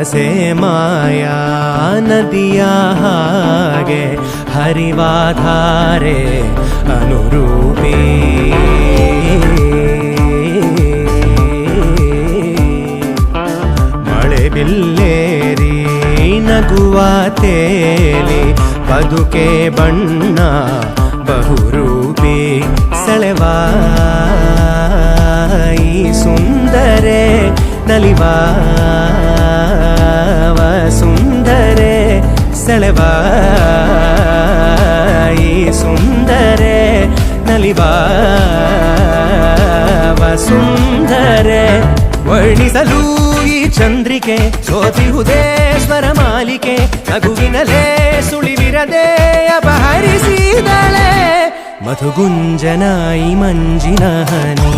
ಮನಸೆ ಮಾಯಾ ನದಿಯ ಹಾಗೆ ಹರಿವಾಧಾರೆ ಅನುರೂಪಿ ಮಳೆ ಬಿಲ್ಲೇರಿ ನಗುವ ತೇಲಿ ಬದುಕೆ ಬಣ್ಣ ಬಹುರೂಪಿ ಸೆಳೆವಾ ಈ ಸುಂದರೆ ನಲಿವಾ ಸುಂದರೆ ಸೆಳೆವಾ ಈ ಸುಂದರೆ ನಲಿವಾ ಸುಂದರೆ ವರ್ಣಿಸಲು ಈ ಚಂದ್ರಿಕೆ ಸೋತಿಹುದೇ ಸ್ವರ ಮಾಲಿಕೆ ನಗುವಿನಲೇ ಸುಳಿವಿರದೆ ಅಪಹರಿಸಿದಳೆ ಮಧುಗುಂಜನಾಯಿ ಮಂಜಿನ ಹನಿ